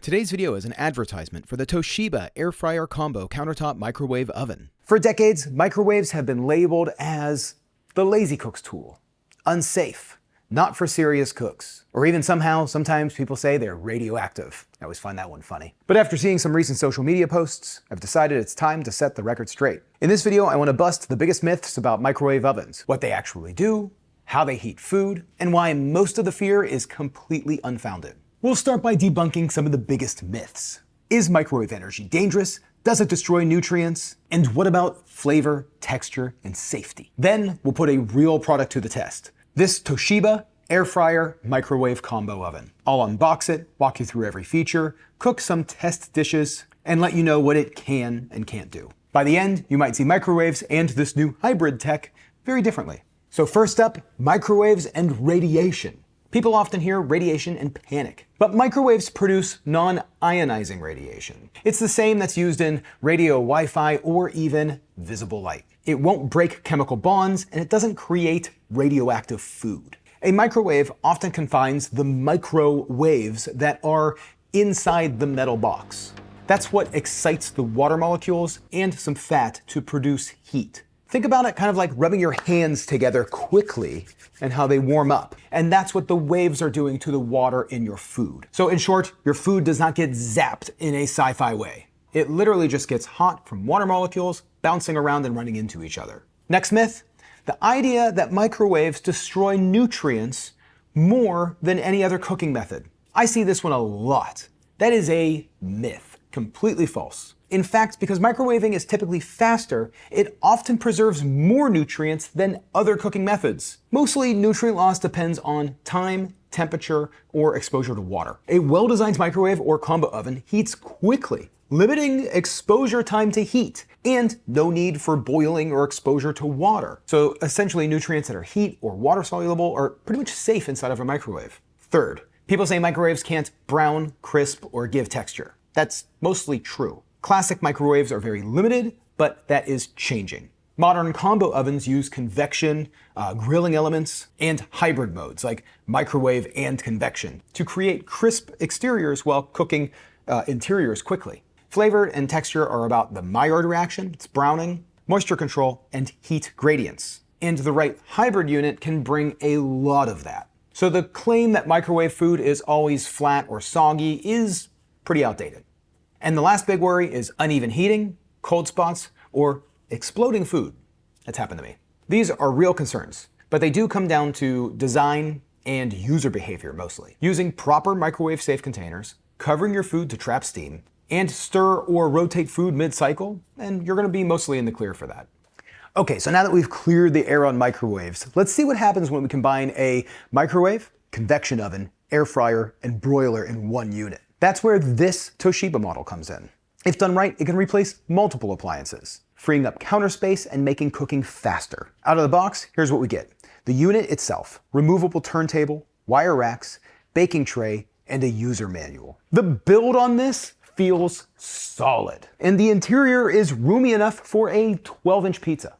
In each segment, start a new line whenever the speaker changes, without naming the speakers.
Today's video is an advertisement for the Toshiba Air Fryer Combo Countertop Microwave Oven.
For decades, microwaves have been labeled as the lazy cook's tool, unsafe, not for serious cooks, or even sometimes people say they're radioactive. I always find that one funny. But after seeing some recent social media posts, I've decided it's time to set the record straight. In this video, I want to bust the biggest myths about microwave ovens, what they actually do, how they heat food, and why most of the fear is completely unfounded. We'll start by debunking some of the biggest myths. Is microwave energy dangerous? Does it destroy nutrients? And what about flavor, texture, and safety? Then we'll put a real product to the test. This Toshiba Air Fryer Microwave Combo Oven. I'll unbox it, walk you through every feature, cook some test dishes, and let you know what it can and can't do. By the end, you might see microwaves and this new hybrid tech very differently. So first up, microwaves and radiation. People often hear radiation and panic, but microwaves produce non-ionizing radiation. It's the same that's used in radio, Wi-Fi, or even visible light. It won't break chemical bonds, and it doesn't create radioactive food. A microwave often confines the microwaves that are inside the metal box. That's what excites the water molecules and some fat to produce heat. Think about it kind of like rubbing your hands together quickly and how they warm up. And that's what the waves are doing to the water in your food. So in short, your food does not get zapped in a sci-fi way. It literally just gets hot from water molecules bouncing around and running into each other. Next myth, the idea that microwaves destroy nutrients more than any other cooking method. I see this one a lot. That is a myth, completely false. In fact, because microwaving is typically faster, it often preserves more nutrients than other cooking methods. Mostly, nutrient loss depends on time, temperature, or exposure to water. A well-designed microwave or combo oven heats quickly, limiting exposure time to heat, and no need for boiling or exposure to water. So essentially, nutrients that are heat or water soluble are pretty much safe inside of a microwave. Third, people say microwaves can't brown, crisp, or give texture. That's mostly true. Classic microwaves are very limited, but that is changing. Modern combo ovens use convection, grilling elements, and hybrid modes like microwave and convection to create crisp exteriors while cooking interiors quickly. Flavor and texture are about the Maillard reaction, it's browning, moisture control, and heat gradients. And the right hybrid unit can bring a lot of that. So the claim that microwave food is always flat or soggy is pretty outdated. And the last big worry is uneven heating, cold spots, or exploding food. That's happened to me. These are real concerns, but they do come down to design and user behavior mostly. Using proper microwave safe containers, covering your food to trap steam, and stir or rotate food mid-cycle, and you're gonna be mostly in the clear for that. Okay, so now that we've cleared the air on microwaves, let's see what happens when we combine a microwave, convection oven, air fryer, and broiler in one unit. That's where this Toshiba model comes in. If done right, it can replace multiple appliances, freeing up counter space and making cooking faster. Out of the box, here's what we get. The unit itself, removable turntable, wire racks, baking tray, and a user manual. The build on this feels solid, and the interior is roomy enough for a 12-inch pizza.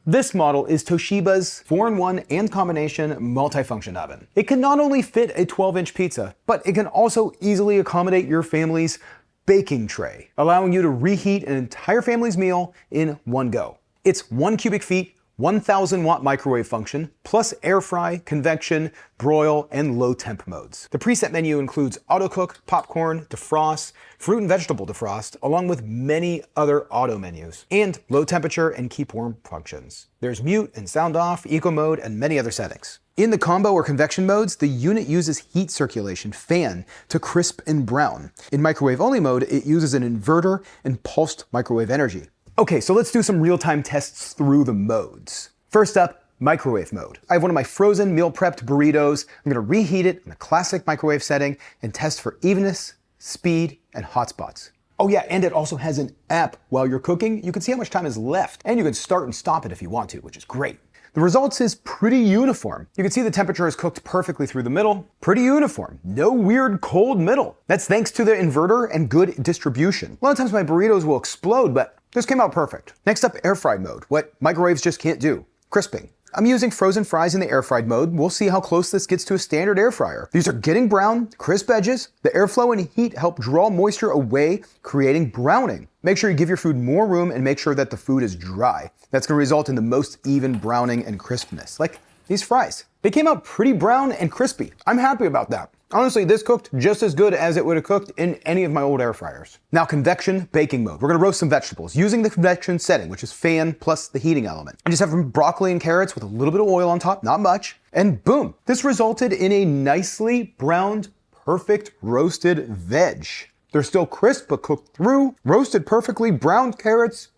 This model is Toshiba's 4-in-1 and combination multifunction oven. It can not only fit a 12-inch pizza, but it can also easily accommodate your family's baking tray, allowing you to reheat an entire family's meal in one go. It's 1 cubic feet, 1,000 watt microwave function, plus air fry, convection, broil, and low temp modes. The preset menu includes auto cook, popcorn, defrost, fruit and vegetable defrost, along with many other auto menus, and low temperature and keep warm functions. There's mute and sound off, eco mode, and many other settings. In the combo or convection modes, the unit uses heat circulation fan to crisp and brown. In microwave only mode, it uses an inverter and pulsed microwave energy. Okay, so let's do some real-time tests through the modes. First up, microwave mode. I have one of my frozen meal prepped burritos. I'm gonna reheat it in the classic microwave setting and test for evenness, speed, and hot spots. Oh yeah, and it also has an app. While you're cooking, you can see how much time is left, and you can start and stop it if you want to, which is great. The results is pretty uniform. You can see the temperature is cooked perfectly through the middle. Pretty uniform. No weird cold middle. That's thanks to the inverter and good distribution. A lot of times my burritos will explode, but this came out perfect. Next up, air fry mode, what microwaves just can't do. Crisping. I'm using frozen fries in the air fried mode. We'll see how close this gets to a standard air fryer. These are getting brown, crisp edges. The airflow and heat help draw moisture away, creating browning. Make sure you give your food more room and make sure that the food is dry. That's going to result in the most even browning and crispness, like these fries. They came out pretty brown and crispy. I'm happy about that. Honestly, this cooked just as good as it would have cooked in any of my old air fryers. Now, convection baking mode. We're gonna roast some vegetables using the convection setting, which is fan plus the heating element. I just have some broccoli and carrots with a little bit of oil on top, not much, and boom. This resulted in a nicely browned, perfect roasted veg. They're still crisp, but cooked through, roasted perfectly, browned carrots.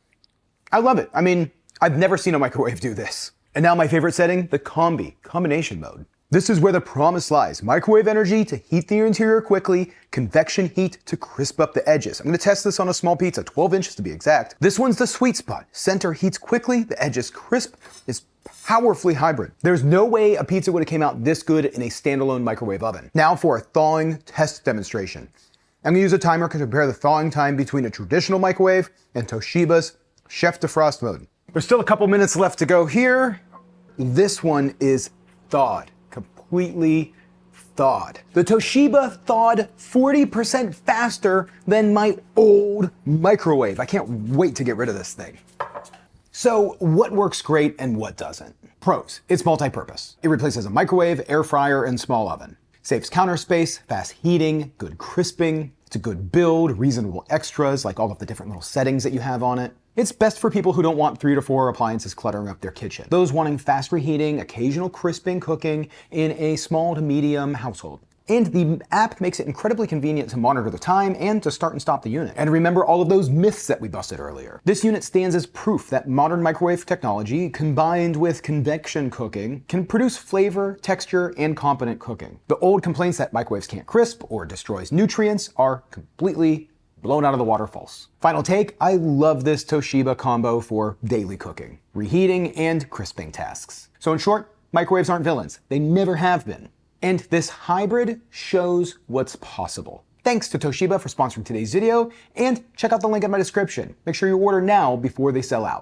I love it. I mean, I've never seen a microwave do this. And now my favorite setting, the combination mode. This is where the promise lies. Microwave energy to heat the interior quickly, convection heat to crisp up the edges. I'm gonna test this on a small pizza, 12 inches to be exact. This one's the sweet spot. Center heats quickly, the edge is crisp, is powerfully hybrid. There's no way a pizza would have came out this good in a standalone microwave oven. Now for a thawing test demonstration. I'm gonna use a timer to compare the thawing time between a traditional microwave and Toshiba's Chef Defrost mode. There's still a couple minutes left to go here. This one is thawed. Completely thawed. The Toshiba thawed 40% faster than my old microwave. I can't wait to get rid of this thing. So what works great and what doesn't? Pros, it's multi-purpose. It replaces a microwave, air fryer, and small oven. Saves counter space, fast heating, good crisping. It's a good build, reasonable extras like all of the different little settings that you have on it. It's best for people who don't want 3 to 4 appliances cluttering up their kitchen. Those wanting fast reheating, occasional crisping, cooking in a small to medium household. And the app makes it incredibly convenient to monitor the time and to start and stop the unit. And remember all of those myths that we busted earlier. This unit stands as proof that modern microwave technology, combined with convection cooking, can produce flavor, texture, and competent cooking. The old complaints that microwaves can't crisp or destroys nutrients are completely blown out of the water false. Final take, I love this Toshiba combo for daily cooking, reheating, and crisping tasks. So in short, microwaves aren't villains. They never have been. And this hybrid shows what's possible. Thanks to Toshiba for sponsoring today's video, and check out the link in my description. Make sure you order now before they sell out.